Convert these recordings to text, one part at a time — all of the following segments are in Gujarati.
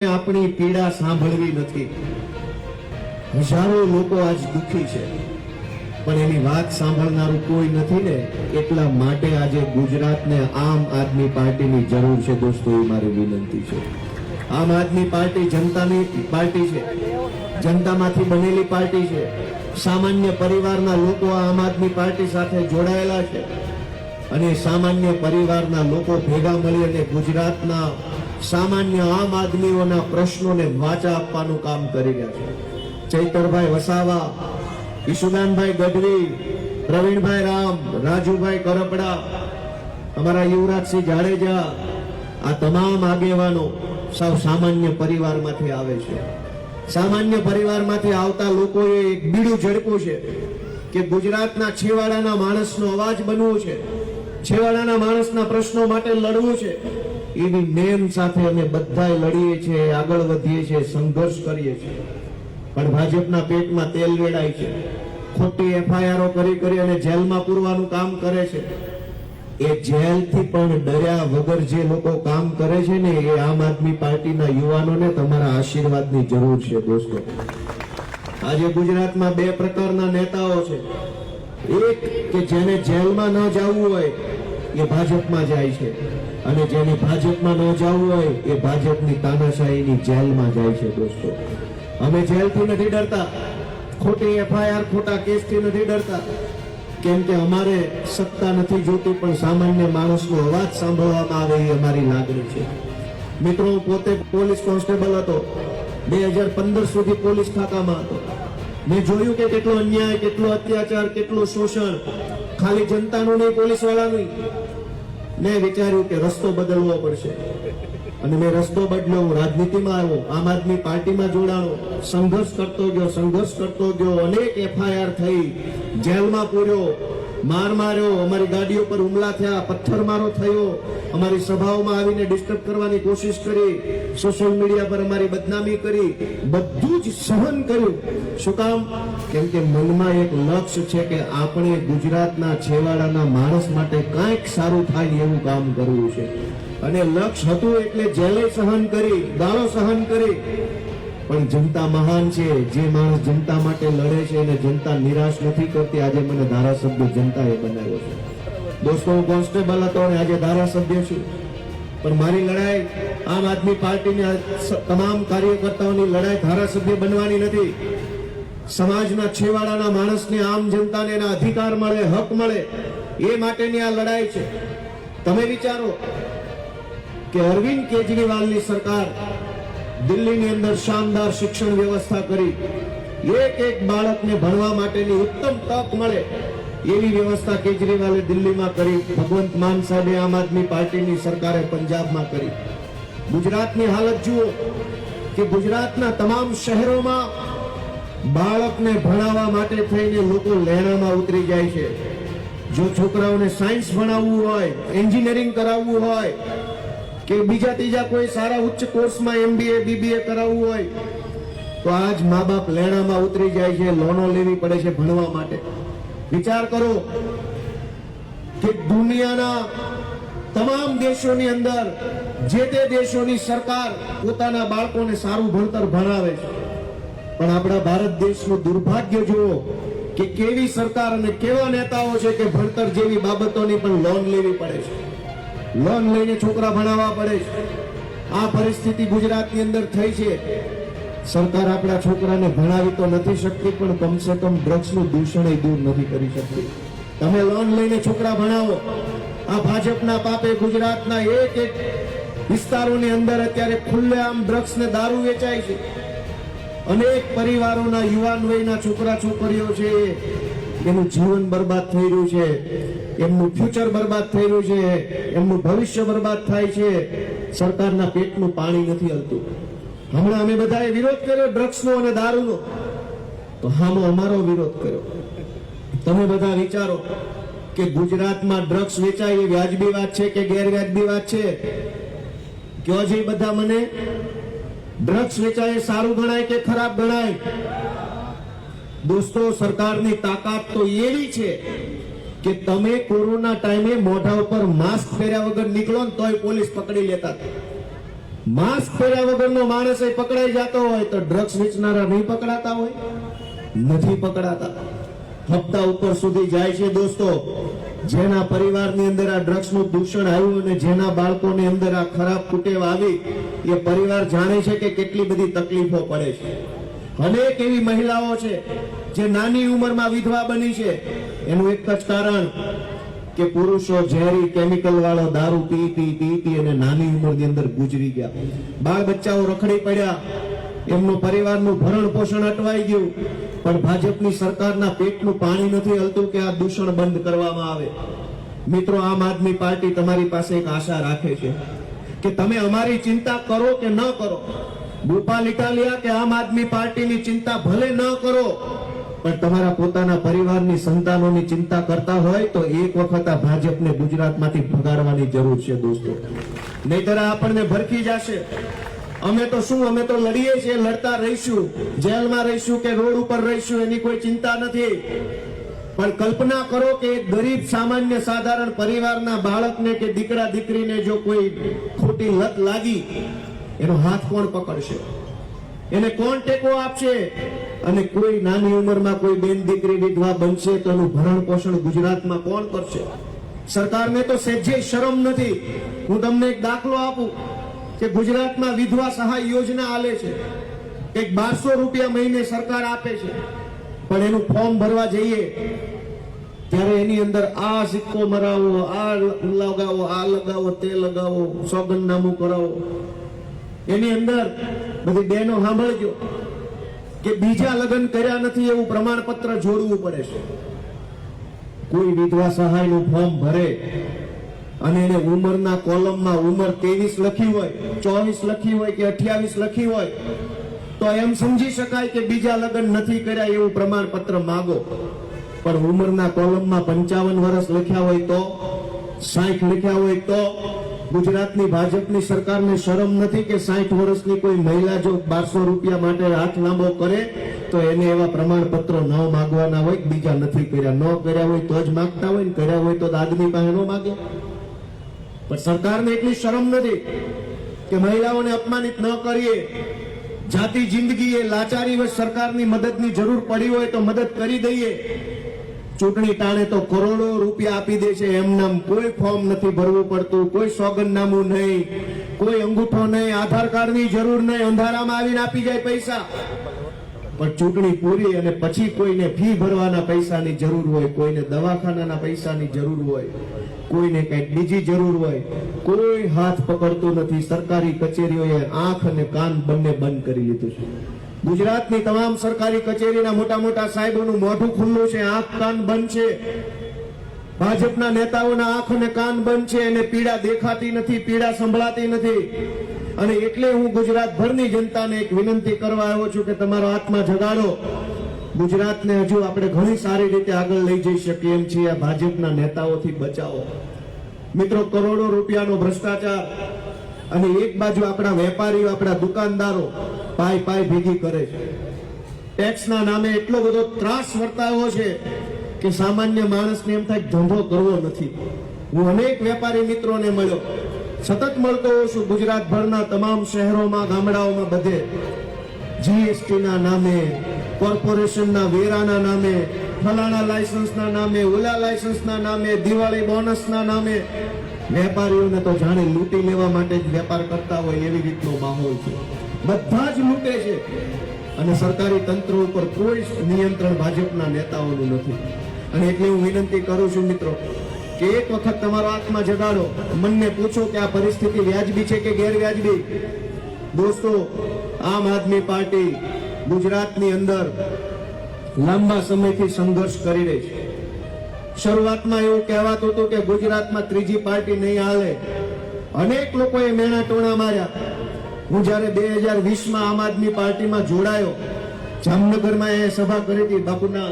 આપણી પીડા સાંભળવી નથી। હજારો લોકો આજ દુખી છે, પણ એની વાત સાંભળનારું કોઈ નથી ને, એટલા માટે આજે ગુજરાતને આમ આદમી પાર્ટીની જરૂર છે। દોસ્તો, એ મારી વિનંતી છે। આમ આદમી પાર્ટી જનતાની પાર્ટી છે, જનતામાંથી બનેલી પાર્ટી છે। સામાન્ય પરિવારના લોકો આમ આદમી પાર્ટી સાથે જોડાયેલા છે અને સામાન્ય પરિવારના લોકો ભેગા મળી અને ગુજરાતના સામાન્ય આમ આદમીઓના પ્રશ્નોને વાચા આપવાનું કામ કરી રહ્યા છે। ચૈતરભાઈ વસાવા, ઈશુદાનભાઈ ગઢવી, પ્રવીણભાઈ રામ, રાજુભાઈ કરપડા, અમારા યુવરાજસિંહ જાડેજા, આ તમામ આગેવાનો સાવ સામાન્ય પરિવારમાંથી આવે છે। સામાન્ય પરિવારમાંથી આવતા લોકોએ એક બીડું ઝડપ્યું છે કે ગુજરાતના છેવાડાના માણસનો અવાજ બનવું છે, છેવાડાના માણસના પ્રશ્નો માટે લડવું છે। એવી નેમ સાથે અમે બધાય લડીએ છીએ, આગળ વધીએ છીએ, સંઘર્ષ કરીએ છીએ। પણ ભાજપના પેટમાં તેલ વેડાય છે, ખોટી એફઆઈઆરો કરી અને જેલમાં પૂરવાનું કામ કરે છે। એ જેલથી પણ ડર્યા વગર જે લોકો કામ કરે છે ને, એ આમ આદમી પાર્ટીના યુવાનોને તમારા આશીર્વાદની જરૂર છે। દોસ્તો, આજે ગુજરાતમાં બે પ્રકારના નેતાઓ છે। એક કે જેને જેલમાં ન જવું હોય એ ભાજપમાં જાય છે, અને જેને ભાજપમાં ન જવું હોય એ ભાજપની તાનાશાહીની જેલમાં જાય છે। દોસ્તો, અમે જેલથી નથી ડરતા, ખોટી એફઆઈઆર ખોટા કેસથી નથી ડરતા, કેમ કે અમારે સત્તા નથી જોતી, પણ સામાન્ય માણસનો અવાજ સાંભળવામાં આવે એ અમારી લાગણી છે। મિત્રો, હું પોતે પોલીસ કોન્સ્ટેબલ હતો, 2015 સુધી પોલીસ ખાતામાં હતો। મેં જોયું કે કેટલો અન્યાય, કેટલો અત્યાચાર, કેટલું શોષણ, ખાલી જનતાનું નહીં, પોલીસ વાળાનું। મેં વિચાર્યું કે રસ્તો બદલવો પડશે, અને મેં રસ્તો બદલ્યો। હું રાજનીતિમાં આવ્યો, આમ આદમી પાર્ટીમાં જોડાણો, સંઘર્ષ કરતો ગયો। અનેક એફઆઈઆર થઈ, જેલમાં પૂર્યો, માર માર્યો, અમારી ગાડીઓ પર હુમલા થયા, પથ્થરમારો થયો, અમારી સભાઓમાં આવીને ડિસ્ટર્બ કરવાની કોશિશ કરી, સોશિયલ મીડિયા પર અમારી બદનામી કરી, બધું જ સહન કર્યું। શું કામ? કેમ કે મનમાં એક લક્ષ્ય છે કે આપણે ગુજરાતના છેવાડાના માણસ માટે કંઈક સારું થાય એવું કામ કરવું છે। અને લક્ષ્ય હતું એટલે જેલે સહન કરી, ગાળો સહન કરી, પણ જનતા મહાન છે। જે માણસ જનતા માટે લડે છે અને જનતા નિરાશ નથી કરતી, આજે મને ધારાસભ્ય જનતાએ બનાવ્યો છે। દોસ્તો, હું કોન્સ્ટેબલ હતો અને આજે ધારાસભ્ય છું, પણ મારી લડાઈ આમ આદમી પાર્ટીના તમામ કાર્યકર્તાઓની લડાઈ ધારાસભ્ય બનવાની નથી। સમાજના છેવાડાના માણસને, આમ જનતાને એના અધિકાર મળે, હક મળે, એ માટેની આ લડાઈ છે। તમે વિચારો કે અરવિંદ કેજરીવાલની સરકાર દિલ્હીની અંદર શાનદાર શિક્ષણ વ્યવસ્થા કરી, એક બાળકને ભણવા માટેની ઉત્તમ તક મળે એવી વ્યવસ્થા કેજરીવાલે દિલ્હીમાં કરી। ભગવંત માન સાહેબે આમ આદમી પાર્ટીની સરકારે પંજાબમાં કરી। ગુજરાતની હાલત જુઓ કે ગુજરાતના તમામ શહેરોમાં બાળકને ભણાવવા માટે થઈને લોકો લેણામાં ઉતરી જાય છે। જો છોકરાઓને સાયન્સ ભણાવવું હોય, એન્જિનિયરિંગ કરાવવું હોય કે બીજા ત્રીજા કોઈ સારા ઉચ્ચ કોર્સમાં MBA BBA કરાવવું હોય, તો આજ મા બાપ લેણામાં ઉતરી જાય છે, લોનો લેવી પડે છે ભણવા માટે। વિચાર કરો કે દુનિયાના તમામ દેશોની અંદર જે તે દેશોની સરકાર પોતાના બાળકોને સારું ભણતર ભણાવે છે, પણ આપણા ભારત દેશનું દુર્ભાગ્ય જુઓ કે કેવી સરકાર અને કેવા નેતાઓ છે કે ભણતર જેવી બાબતોની પણ લોન લેવી પડે છે, લોન લઈને છોકરા ભણાવવા પડે છે। આ પરિસ્થિતિ ગુજરાતની અંદર થઈ છે। સરકાર આપણા છોકરાને ભણાવી તો નથી શકતી, પણ કમસે કમ ડ્રગ્સનું દૂષણ દૂર નથી કરી શકતી। તમે લોન લઈને છોકરા ભણાવો। આ ભાજપના પાપે ગુજરાતના એક વિસ્તારોની અંદર અત્યારે ખુલ્લેઆમ ડ્રગ્સ ને દારૂ વેચાય છે। અનેક પરિવારોના યુવાન વયના છોકરા છોકરીઓ છે, એનું જીવન બરબાદ થઈ રહ્યું છે, એમનું ફ્યુચર બરબાદ થઈ રહ્યું છે, એમનું ભવિષ્ય બરબાદ થાય છે। સરકારના પેટનું પાણી નથી હલતું। હમણાં અમે બધાએ વિરોધ કર્યો ડ્રગ્સનો અને દારૂનો, તો હામો અમારો વિરોધ કર્યો। તમે બધા વિચારો કે ગુજરાતમાં ડ્રગ્સ વેચાય એ વ્યાજબી વાત છે કે ગેરવ્યાજબી વાત છે? કયો છે બધા મને? ડ્રગ્સ વેચાય સારું ગણાય કે ખરાબ ગણાય? દોસ્તો, સરકારની તાકાત તો એવી છે કે તમે કોરોના ટાઈમે મોઢા ઉપર માસ્ક પહેર્યા વગર નીકળો ને તોય પોલીસ પકડી લેતા। માસ્ક પહેર્યા વગરનો માણસ એ પકડાઈ જતો હોય તો ડ્રગ્સ વેચનારા નહીં પકડાતા હોય? નથી પકડાતા. હપ્તા ઉપર સુધી જાય છે દોસ્તો. જેના પરિવારની અંદર આ ડ્રગ્સનું દૂષણ આવ્યું અને જેના બાળકોની અંદર આ ખરાબ કુટેવ આવી, એ પરિવાર જાણે છે કે કેટલી બધી તકલીફો પડે છે. અનેક એવી મહિલાઓ છે જે નાની ઉંમરમાં વિધવા બની છે. એનું એક જ કારણ કે પુરુષો ઝેરી કેમિકલ વાળો દારૂ પી અને નાની ઉંમરની અંદર ગુજરી ગયા. બાળ બચ્ચાઓ રખડી પડ્યા, એમનો પરિવારનું ભરણ પોષણ અટવાઈ ગયું. પણ ભાજપની સરકારના પેટનું પાણી નથી હલતું કે આ દૂષણ બંધ કરવામાં આવે. મિત્રો, આમ આદમી પાર્ટી તમારી પાસે એક આશા રાખે છે કે તમે અમારી ચિંતા કરો કે ન કરો. ભૂપાલ ઇટાલિયા કે આમ આદમી પાર્ટીની ચિંતા ભલે ન કરો, પણ તમારા પોતાના પરિવારની સંતાનોની ચિંતા કરતા હોય તો એક વખત આ ભાજપને ગુજરાતમાંથી ભગાડવાની જરૂર છે દોસ્તો. નહીતર આપણને ભરખી જશે. અમે તો શું, અમે તો લડીએ છીએ, લડતા રહીશું, જેલમાં રહીશું કે રોડ ઉપર રહીશું, એની કોઈ ચિંતા નથી. પણ કલ્પના કરો કે એક ગરીબ સામાન્ય સાધારણ પરિવારના બાળકને કે દીકરા દીકરીને જો કોઈ ખોટી લત લાગી, એનો હાથ કોણ પકડશે? એને કોણ ટેકો આપશે? અને કોઈ નાની ઉંમરમાં કોઈ બેન દીકરી વિધવા બનશે તો એનું ભરણ પોષણ ગુજરાતમાં કોણ કરશે? સરકારને તો સહેજે શરમ નથી. હું તમને એક દાખલો આપું કે ગુજરાતમાં વિધવા સહાય યોજના આલે છે. એક 1200 રૂપિયા મહિને સરકાર આપે છે. પણ એનું ફોર્મ ભરવા જઈએ ત્યારે એની અંદર આ સિક્કો મરાવો, આ લગાવો, આ લગાવો, તે લગાવો, સોગંદનામું કરાવો. એની અંદર બધી બહેનો સાંભળજો કે બીજા લગ્ન કર્યા નથી એવું પ્રમાણપત્ર જોડવું પડે છે. કોઈ વિધવા સહાયનું ફોર્મ ભરે અને એને ઉંમરના કોલમમાં ઉંમર 23 લખી હોય, 24 લખી હોય કે 28 લખી હોય તો એમ સમજી શકાય કે બીજા લગ્ન નથી કર્યા એવું પ્રમાણપત્ર માંગો. પણ ઉંમરના કોલમમાં 55 વર્ષ લખ્યા હોય તો, 60 લખ્યા હોય તો ગુજરાતની ભાજપની સરકારને શરમ નથી કે 60 વર્ષની કોઈ મહિલા જો 1200 રૂપિયા માટે હાથ લાંબો કરે તો એને એવા પ્રમાણપત્રો ન માંગવાના હોય? બીજા નથી કર્યા, ન કર્યા હોય તો જ માંગતા હોય, ને કર્યા હોય તો આદમી પાસે ન માંગે. પણ સરકારને એટલી શરમ નથી કે મહિલાઓને અપમાનિત ન કરીએ. જાતિ જિંદગી એ લાચારી વચ્ચે સરકારની મદદની જરૂર પડી હોય તો મદદ કરી દઈએ. ચૂંટણી ટાણે તો કરોડો રૂપિયા આપી દે છે એમનામ. કોઈ ફોર્મ નથી ભરવું પડતું, કોઈ સોગંદનામું નહીં, કોઈ અંગૂઠો નહીં, આધાર કાર્ડની જરૂર નહીં, અંધારામાં આવીને આપી જાય પૈસા. પણ ચૂંટણી પૂરી અને પછી કોઈને ફી ભરવાના પૈસાની જરૂર હોય, કોઈને દવાખાનાના પૈસાની જરૂર હોય, કોઈને કંઈક બીજી જરૂર હોય, કોઈ હાથ પકડતું નથી. સરકારી કચેરીઓએ આંખ અને કાન બંને બંધ કરી લીધું છે. ગુજરાતની તમામ સરકારી કચેરીના મોટા મોટા સાહેબોનું મોઢું ખુલ્લું છે, આંખ કાન બંધ છે. ભાજપના નેતાઓના આંખ અને કાન બંધ છે. એને પીડા દેખાતી નથી, પીડા સંભળાતી નથી. અને એટલે હું ગુજરાતભરની જનતાને એક વિનંતી કરવા આવ્યો છું કે તમારો આત્મા જગાડો. ગુજરાતને હજુ આપણે ઘણી સારી રીતે આગળ લઈ જઈ શકીએ એમ છીએ. આ ભાજપના નેતાઓથી બચાવો. મિત્રો, કરોડો રૂપિયાનો ભ્રષ્ટાચાર અને એક બાજુ આપણા વેપારીઓ, આપણા દુકાનદારો પાય ભેગી કરે છે. ટેક્સના નામે એટલો બધો ત્રાસ વર્તાયો છે કે સામાન્ય માણસને એમ થાય ધંધો કરવો નથી. હું અનેક વેપારી મિત્રોને મળ્યો, સતત મળતો હોઉં છું ગુજરાતભરના તમામ શહેરોમાં, ગામડાઓમાં, બધે જીએસટીના નામે, કોર્પોરેશનના વેરાના નામે, ફલાણા લાયસન્સના નામે, ઓલા લાયસન્સના નામે, દિવાળી બોનસના નામે વેપારીઓને તો જાણે લૂંટી લેવા માટે જ વેપાર કરતા હોય એવી રીતનો માહોલ છે. બધા જ લૂંટે છે અને સરકારી તંત્ર ઉપર કોઈ નિયંત્રણ ભાજપના નેતાઓનું નથી. અને એટલે હું વિનંતી કરું છું મિત્રો કે એક વખત તમારો આત્મા જગાડો, મનને પૂછો કે આ પરિસ્થિતિ વ્યાજબી છે કે ગેરવ્યાજબી. દોસ્તો, આમ આદમી પાર્ટી ગુજરાતની અંદર લાંબા સમયથી સંઘર્ષ કરી રહી છે. શરૂઆતમાં એવું કહેવાતું હતું કે ગુજરાતમાં ત્રીજી પાર્ટી નહીં હાલે. અનેક લોકોએ મેણા ટોણા માર્યા. હું જયારે 2020માં આમ આદમી પાર્ટીમાં જોડાયો, જામનગરમાં એ સભા કરી હતી બાપુના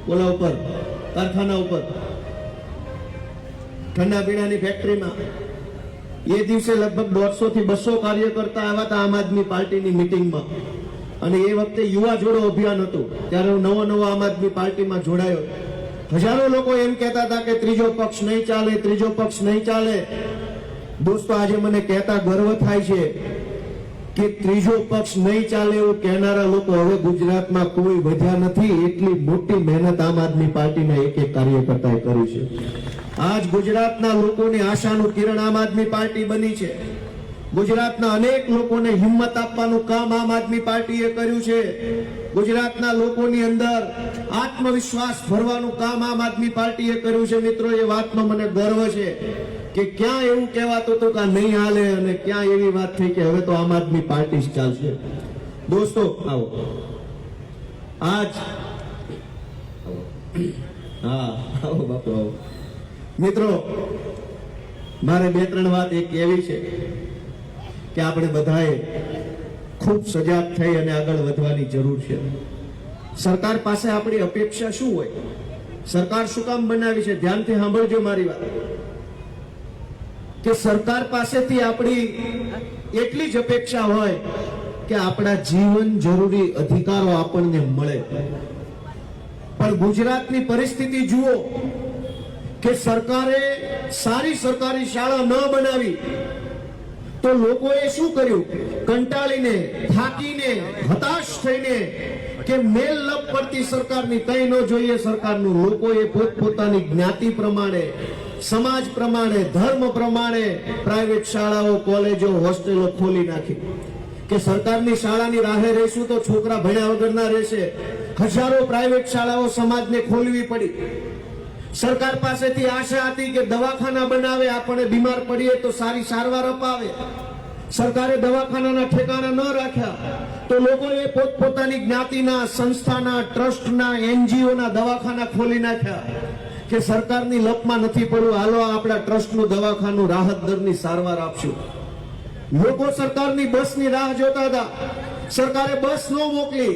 ઓલા ઉપર, કારખાના ઉપર, ઠંડા પીણાની ફેક્ટરીમાં. એ દિવસે લગભગ 150 થી 200 કાર્યકર્તા આવ્યા હતા આમ આદમી પાર્ટીની મિટિંગમાં. અને એ વખતે યુવા જોડો અભિયાન હતું. ત્યારે હું નવો આમ આદમી પાર્ટીમાં જોડાયો. હજારો લોકો એમ કહેતા હતા કે ત્રીજો પક્ષ નહીં ચાલે, ત્રીજો પક્ષ નહીં ચાલે. દોસ્તો, આજે મને કહેતા ગર્વ થાય છે કે ત્રીજો પક્ષ નહીં ચાલે એવું કહેનારા લોકો હવે ગુજરાતમાં કોઈ વધ્યા નથી. એટલી મોટી મહેનત આમ આદમી પાર્ટીના એક એક કાર્યકર્તાએ કરી છે. આજ ગુજરાતના લોકોની આશાનું કિરણ આમ આદમી પાર્ટી બની છે. ગુજરાતના અનેક લોકોને હિંમત આપવાનું કામ આમ આદમી પાર્ટીએ કર્યું છે. ગુજરાતના લોકોની અંદર આત્મવિશ્વાસ ભરવાનું કામ આમ આદમી પાર્ટીએ કર્યું છે. મિત્રો, એ વાતનો મને ગર્વ છે કે ક્યાં એવું કહેવાતું હતું કે નહીં હાલે અને ક્યાં એવી વાત થઈ કે હવે તો આમ આદમી પાર્ટી જ ચાલશે. દોસ્તો, આવો આજ આવો બાપુ આવો. મિત્રો, મારે બે ત્રણ વાત એક એવી છે કે આપણે બધાએ ખૂબ સજાગ થઈ અને આગળ વધવાની જરૂર છે. સરકાર પાસે આપણી અપેક્ષા શું હોય? સરકાર શું કામ બનાવી છે? ધ્યાનથી સાંભળજો મારી વાત કે સરકાર પાસેથી આપણી એટલી જ અપેક્ષા હોય કે આપણા જીવન જરૂરી અધિકારો આપણને મળે. પણ ગુજરાતની પરિસ્થિતિ જુઓ કે સરકારે સારી સરકારી શાળા ન બનાવી તો લોકોએ શું કર્યું? કંટાળીને, થાકીને, હતાશ થઈને કે મેલ લપ પડતી સરકારની કંઈ ન જોઈએ સરકારનું, લોકોએ પોતપોતાની જ્ઞાતિ પ્રમાણે, સમાજ પ્રમાણે, ધર્મ પ્રમાણે પ્રાઇવેટ શાળાઓ, કોલેજો, હોસ્ટેલો ખોલી નાખી કે સરકારની શાળાની રાહે રહીશું તો છોકરા ભણ્યા વગરના રહેશે. હજારો પ્રાઇવેટ શાળાઓ સમાજને ખોલવી પડી. સરકાર પાસેથી આશા હતી કે દવાખાના બનાવે, આપણે બીમાર પડીએ તો સારી સારવાર અપાવે. સરકારે દવાખાનાના ઠેકાણા ન રાખ્યા તો લોકોએ પોતપોતાની જ્ઞાતિના, સંસ્થાના, ટ્રસ્ટના, એનજીઓના દવાખાના ખોલી નાખ્યા કે સરકારની લપમાં નથી પડવું, હાલો આપણા ટ્રસ્ટનું દવાખાનું રાહત દરની સારવાર આપશું. લોકો સરકારની બસની રાહ જોતા હતા. સરકારે બસ ન મોકલી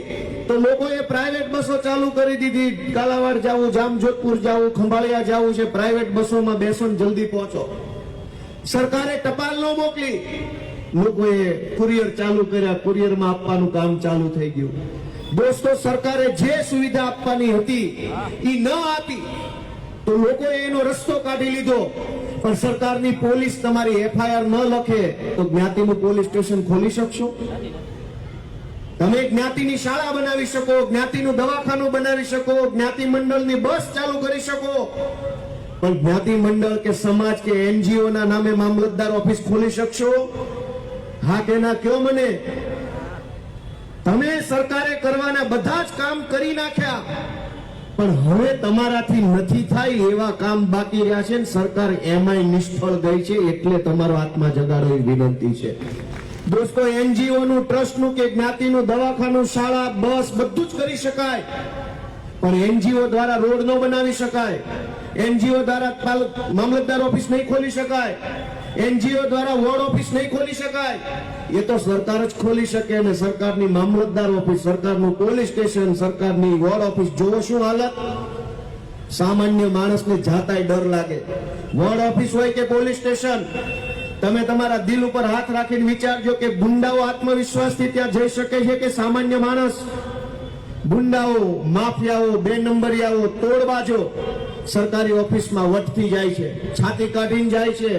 તો લોકોએ પ્રાઇવેટ બસો ચાલુ કરી દીધી. કાલાવાડ જવું, જામજોધપુર જવું, ખંભાળિયા જવું છે, પ્રાઇવેટ બસોમાં બેસો ને જલ્દી પહોંચો. સરકારે ટપાલ ન મોકલી, લોકોએ કુરિયર ચાલુ કર્યા, કુરિયરમાં આપવાનું કામ ચાલુ થઈ ગયું. દોસ્તો, સરકારે જે સુવિધા આપવાની હતી એ ન આપી તો લોકોએ એનો રસ્તો કાઢી લીધો. પણ સરકારની પોલીસ તમારી એફઆઈઆર ન લખે તો જ્ઞાતિનું પોલીસ સ્ટેશન ખોલી શકશો? તમે જ્ઞાતિની શાળા બનાવી શકો, જ્ઞાતિનું દવાખાનું બનાવી શકો, જ્ઞાતિ મંડળની બસ ચાલુ કરી શકો, પણ જ્ઞાતિ મંડળ કે સમાજ કે એનજીઓ ના નામે મામલતદાર ઓફિસ ખોલી શકશો? હા કે ના કયો મને? તમે સરકારે કરવાના બધા જ કામ કરી નાખ્યા, પણ હવે તમારાથી નથી થાય એવા કામ બાકી રહ્યા છે. સરકાર એમાંય નિષ્ફળ ગઈ છે, એટલે તમારો આત્મા જગાડો એ વિનંતી છે. દોસ્તો, એનજીઓ નું, ટ્રસ્ટ નું કે જ્ઞાતિનું દવાખાનું, શાળા, બસ બધું જ કરી શકાય, પણ એનજીઓ દ્વારા રોડ ન બનાવી શકાય. એનજીઓ દ્વારા મામલતદાર ઓફિસ નહીં ખોલી શકાય. એનજીઓ દ્વારા વોર્ડ ઓફિસ નહીં ખોલી શકાય. એ તો સરકાર જ ખોલી શકે. અને સરકારની મામલતદાર ઓફિસ, સરકારનું પોલીસ સ્ટેશન, સરકારની વોર્ડ ઓફિસ જોવો શું હાલત. સામાન્ય માણસને જાતાય ડર લાગે. વોર્ડ ઓફિસ હોય કે પોલીસ સ્ટેશન, તમે તમારા દિલ ઉપર હાથ રાખીને વિચારજો કે ગુંડાઓ આત્મવિશ્વાસથી ત્યાં જઈ શકે છે કે સામાન્ય માણસ? ગુંડાઓ, માફિયાઓ, બે નંબરિયાઓ, તોડબાજો સરકારી ઓફિસમાં વટથી જાય છે, છાતી કાઢીને જાય છે,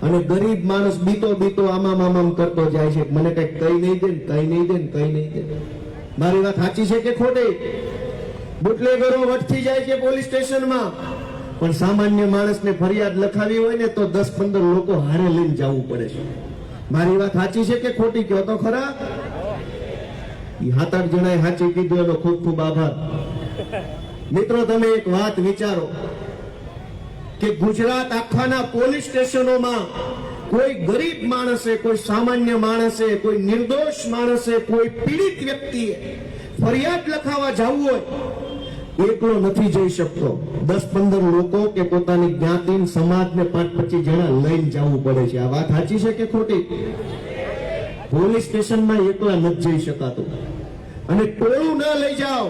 અને ગરીબ માણસ બીતો બીતો આમામ કરતો જાય છે, મને કઈ કઈ નહીં દે, કઈ નહીં દે, કઈ નહીં દે. મારી વાત સાચી છે કે ખોટી? બુટલેગરો વટથી જાય છે પોલીસ સ્ટેશનમાં, પણ સામાન્ય માણસને ફરિયાદ લખાવી હોય ને તો 10-15 લોકો હારે લઈને જવું પડે છે. મારી વાત સાચી છે કે ખોટી? કહો તો ખરા. 7-8 જણાએ સાચી કીધું, એનો ખૂબ ખૂબ આભાર. મિત્રો, તમે એક વાત વિચારો કે ગુજરાત આખાના પોલીસ સ્ટેશનોમાં કોઈ ગરીબ માણસે, કોઈ સામાન્ય માણસે, કોઈ નિર્દોષ માણસે, કોઈ પીડિત વ્યક્તિએ ફરિયાદ લખાવવા જવું હોય એકલો નથી જઈ શકતો. 10-15 લોકો કે પોતાની જ્ઞાતિ, સમાજને 5-25 જણા લઈને જવું પડે છે. આ વાત સાચી છે કે ખોટી? પોલીસ સ્ટેશનમાં એકલા નથી જઈ શકાતું. અને ટોળું ન લઈ જાઓ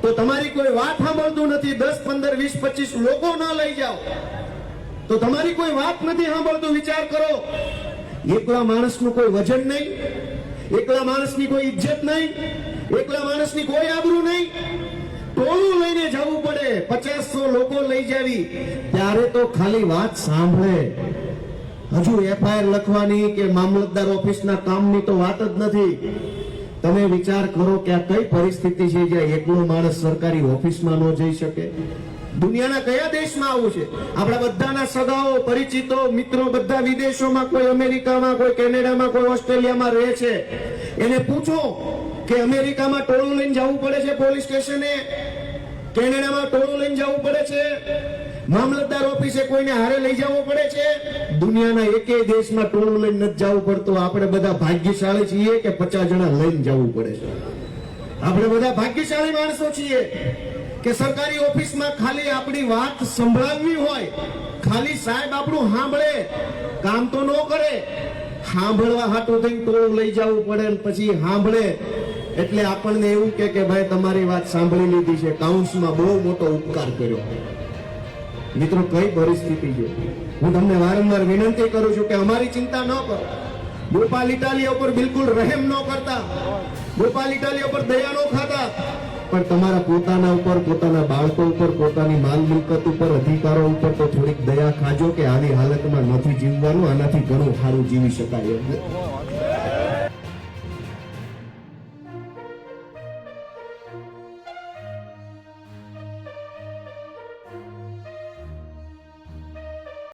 તો તમારી કોઈ વાત સાંભળતું નથી. 10-15-20-25 લોકો ન લઈ જાઓ તો તમારી કોઈ વાત નથી સાંભળતું. વિચાર કરો, એકલા માણસનું કોઈ વજન નહીં, એકલા માણસની કોઈ ઇજ્જત નહીં, એકલા માણસની કોઈ આબરૂ નહીં. ટોળું લઈને જવું પડે, 50-100 લોકો લઈ જાવી, ત્યારે તો ખાલી વાત સાંભળે. હજુ એફઆઈઆર લખવાની કે મામલતદાર ઓફિસના કામની તો વાત જ નથી. તમે વિચાર કરો કે આ કઈ પરિસ્થિતિ છે જ્યાં એકલો માણસ સરકારી ઓફિસમાં ન જઈ શકે. દુનિયાના કયા દેશમાં આવું છે? આપણા બધાના સગાઓ, પરિચિતો, મિત્રો બધા વિદેશોમાં, કોઈ અમેરિકામાં, કોઈ કેનેડામાં, કોઈ ઓસ્ટ્રેલિયામાં રહે છે. એને પૂછો કે અમેરિકામાં ટોળું લઈને જવું પડે છે પોલીસ સ્ટેશને, કેનેડામાં ટોળું લઈને જવું પડે છે, મામલતદાર ઓફિસે કોઈને હારે લઈ જવું પડે છે. દુનિયાના એકેય દેશમાં ટોળું લઈને નથી જવું પડતું. આપણે બધા ભાગ્યશાળી છીએ કે 50 જણા લઈને જવું પડે છે. આપણે બધા ભાગ્યશાળી માણસો છીએ કે સરકારી ઓફિસમાં ખાલી આપણી વાત સંભળાવવી હોય, ખાલી સાહેબ આપણું સાંભળે, કામ તો ન કરે, સાંભળવા હાટું થઈને ટોળું લઈ જવું પડે. પછી સાંભળે એટલે આપણને એવું કે ભાઈ તમારી વાત સાંભળી લીધી છે, કાઉન્સમાં બહુ મોટો ઉપકાર કર્યો. મિત્રો, કઈ પરિસ્થિતિ છે? હું તમને વારંવાર વિનંતી કરું છું કે અમારી ચિંતા ન કરો. ગોપાલ ઇટાલિયા ઉપર બિલકુલ રહેમ ન કરતા, ગોપાલ ઇટાલિયા ઉપર દયા ન ખાતા, પણ તમારા પોતાના ઉપર, પોતાના બાળકો ઉપર, પોતાની માલ મિલકત ઉપર, અધિકારો ઉપર તો થોડીક દયા ખાજો કે આવી હાલતમાં નથી જીવવાનું, આનાથી ઘણું સારું જીવી શકાય.